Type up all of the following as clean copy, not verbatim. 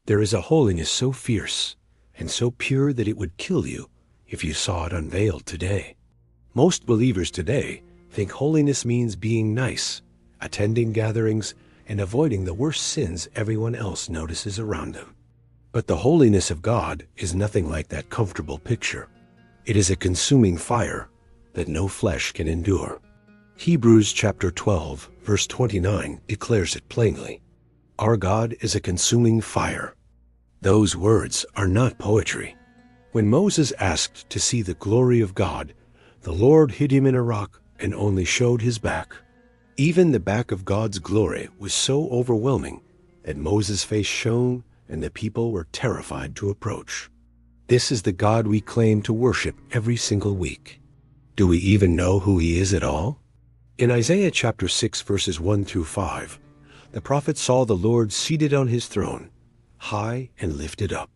There is a holiness so fierce and so pure that it would kill you if you saw it unveiled today. Most believers today think holiness means being nice, attending gatherings, and avoiding the worst sins everyone else notices around them. But the holiness of God is nothing like that comfortable picture. It is a consuming fire that no flesh can endure. Hebrews chapter 12, verse 29 declares it plainly. Our God is a consuming fire. Those words are not poetry. When Moses asked to see the glory of God, the Lord hid him in a rock and only showed his back. Even the back of God's glory was so overwhelming that Moses' face shone and the people were terrified to approach. This is the God we claim to worship every single week. Do we even know who he is at all? In Isaiah chapter 6 verses 1 through 5, the prophet saw the Lord seated on his throne, high and lifted up.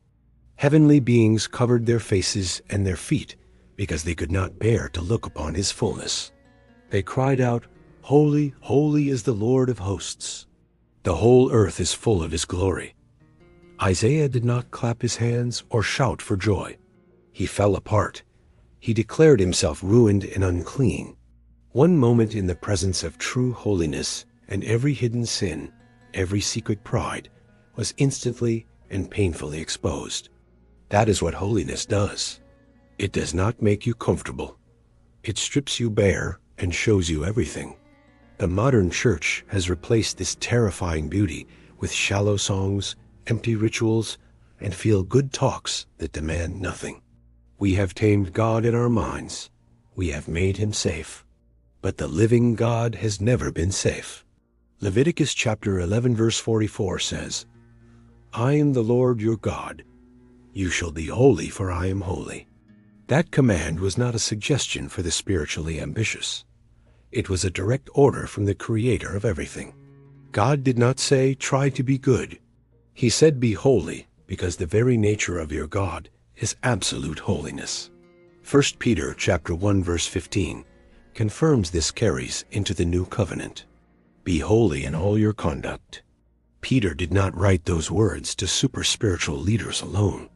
Heavenly beings covered their faces and their feet because they could not bear to look upon his fullness. They cried out, Holy, holy is the Lord of hosts. The whole earth is full of his glory. Isaiah did not clap his hands or shout for joy. He fell apart. He declared himself ruined and unclean. One moment in the presence of true holiness, and every hidden sin, every secret pride, was instantly and painfully exposed. That is what holiness does. It does not make you comfortable. It strips you bare and shows you everything. The modern church has replaced this terrifying beauty with shallow songs, empty rituals, and feel-good talks that demand nothing. We have tamed God in our minds. We have made him safe. But the living God has never been safe. Leviticus chapter 11 verse 44 says, I am the Lord your God. You shall be holy, for I am holy. That command was not a suggestion for the spiritually ambitious. It was a direct order from the Creator of everything. God did not say, try to be good. He said, be holy, because the very nature of your God is absolute holiness. 1 Peter chapter 1 verse 15 confirms this carries into the new covenant. Be holy in all your conduct. Peter did not write those words to super spiritual leaders alone.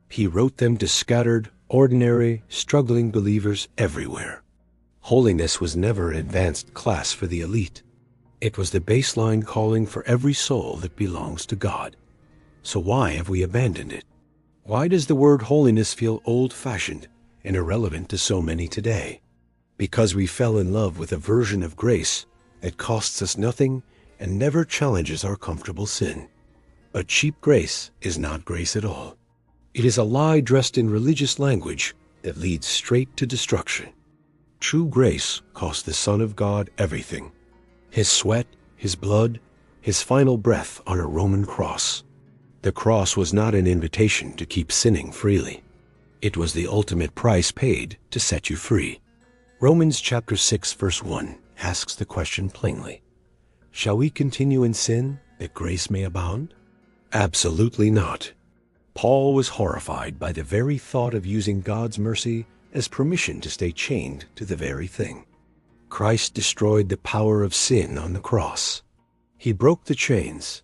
He wrote them to scattered, ordinary, struggling believers everywhere. Holiness was never an advanced class for the elite. It was the baseline calling for every soul that belongs to God. So why have we abandoned it? Why does the word holiness feel old-fashioned and irrelevant to so many today? Because we fell in love with a version of grace that costs us nothing and never challenges our comfortable sin. But cheap grace is not grace at all. It is a lie dressed in religious language that leads straight to destruction. True grace cost the Son of God everything. His sweat, his blood, his final breath on a Roman cross. The cross was not an invitation to keep sinning freely. It was the ultimate price paid to set you free. Romans chapter 6 verse 1 asks the question plainly. Shall we continue in sin that grace may abound? Absolutely not. Paul was horrified by the very thought of using God's mercy as permission to stay chained to the very thing. Christ destroyed the power of sin on the cross. He broke the chains.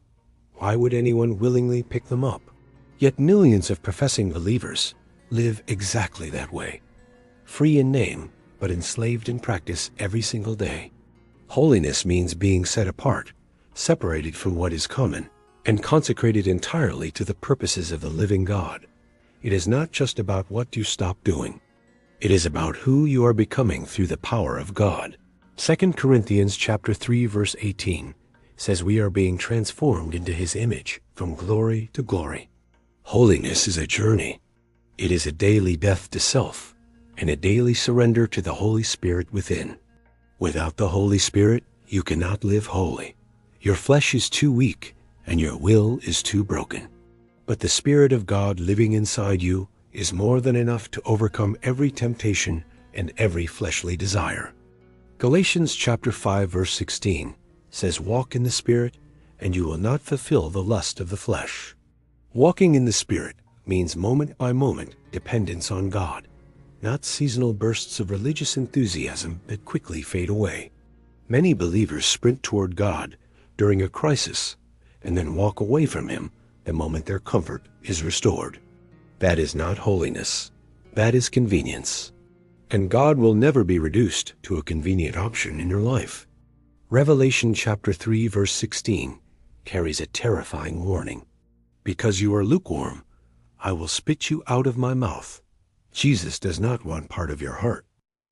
Why would anyone willingly pick them up? Yet millions of professing believers live exactly that way. Free in name, but enslaved in practice every single day. Holiness means being set apart, separated from what is common, and consecrated entirely to the purposes of the living God. It is not just about what you stop doing. It is about who you are becoming through the power of God. 2 Corinthians chapter 3 verse 18 says we are being transformed into his image from glory to glory. Holiness is a journey. It is a daily death to self and a daily surrender to the Holy Spirit within. Without the Holy Spirit, you cannot live holy. Your flesh is too weak and your will is too broken. But the Spirit of God living inside you is more than enough to overcome every temptation and every fleshly desire. Galatians chapter 5 verse 16 says, walk in the Spirit, and you will not fulfill the lust of the flesh. Walking in the Spirit means moment by moment dependence on God, not seasonal bursts of religious enthusiasm that quickly fade away. Many believers sprint toward God during a crisis and then walk away from him the moment their comfort is restored. That is not holiness. That is convenience. And God will never be reduced to a convenient option in your life. Revelation chapter 3 verse 16 carries a terrifying warning. Because you are lukewarm, I will spit you out of my mouth. Jesus does not want part of your heart.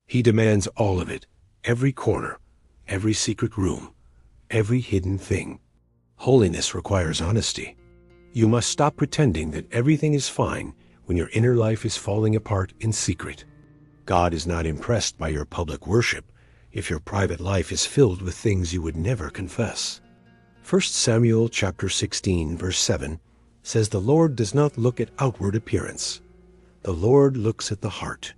He demands all of it, every corner, every secret room, every hidden thing. Holiness requires honesty. You must stop pretending that everything is fine when your inner life is falling apart in secret. God is not impressed by your public worship if your private life is filled with things you would never confess. 1 Samuel chapter 16 verse 7 says the Lord does not look at outward appearance. The Lord looks at the heart.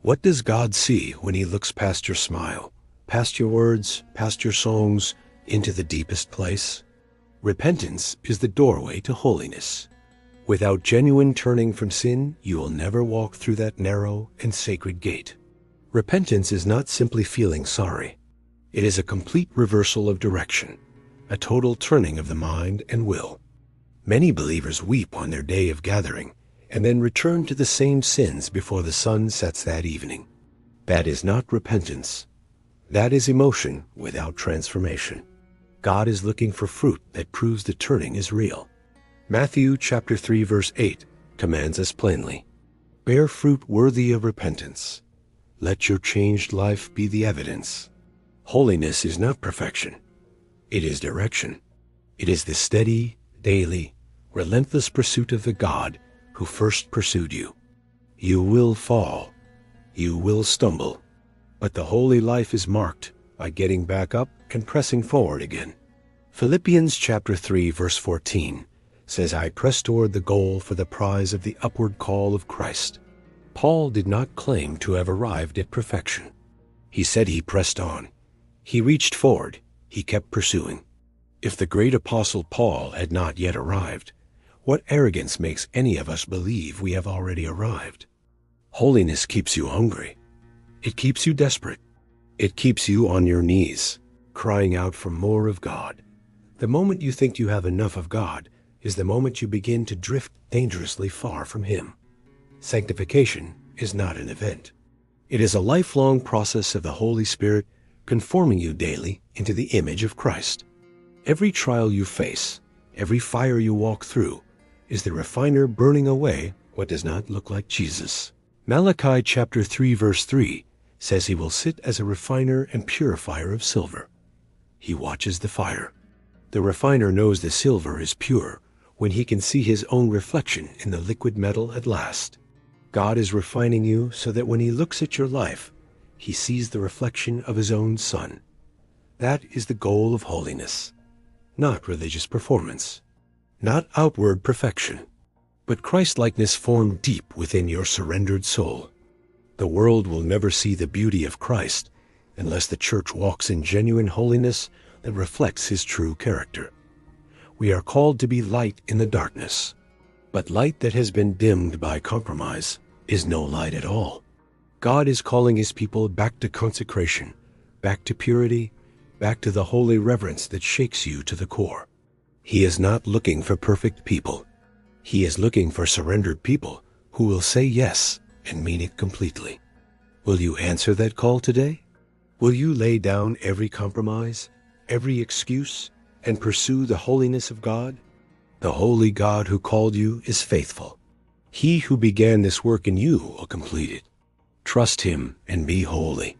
What does God see when he looks past your smile, past your words, past your songs, into the deepest place? Repentance is the doorway to holiness. Without genuine turning from sin, you will never walk through that narrow and sacred gate. Repentance is not simply feeling sorry. It is a complete reversal of direction, a total turning of the mind and will. Many believers weep on their day of gathering and then return to the same sins before the sun sets that evening. That is not repentance. That is emotion without transformation. God is looking for fruit that proves the turning is real. Matthew chapter 3 verse 8 commands us plainly, bear fruit worthy of repentance. Let your changed life be the evidence. Holiness is not perfection. It is direction. It is the steady, daily, relentless pursuit of the God who first pursued you. You will fall. You will stumble. But the holy life is marked by getting back up and pressing forward again. Philippians chapter 3 verse 14 says, I press toward the goal for the prize of the upward call of Christ. Paul did not claim to have arrived at perfection. He said he pressed on. He reached forward. He kept pursuing. If the great apostle Paul had not yet arrived, what arrogance makes any of us believe we have already arrived? Holiness keeps you hungry. It keeps you desperate. It keeps you on your knees, crying out for more of God. The moment you think you have enough of God is the moment you begin to drift dangerously far from Him. Sanctification is not an event. It is a lifelong process of the Holy Spirit conforming you daily into the image of Christ. Every trial you face, every fire you walk through, is the refiner burning away what does not look like Jesus. Malachi chapter 3 verse 3 says he will sit as a refiner and purifier of silver. He watches the fire. The refiner knows the silver is pure when he can see his own reflection in the liquid metal at last. God is refining you so that when he looks at your life, he sees the reflection of his own Son. That is the goal of holiness, not religious performance, not outward perfection, but Christ-likeness formed deep within your surrendered soul. The world will never see the beauty of Christ unless the church walks in genuine holiness that reflects his true character. We are called to be light in the darkness, but light that has been dimmed by compromise is no light at all. God is calling his people back to consecration, back to purity, back to the holy reverence that shakes you to the core. He is not looking for perfect people. He is looking for surrendered people who will say yes and mean it completely. Will you answer that call today? Will you lay down every compromise, every excuse, and pursue the holiness of God? The holy God who called you is faithful. He who began this work in you will complete it. Trust him and be holy.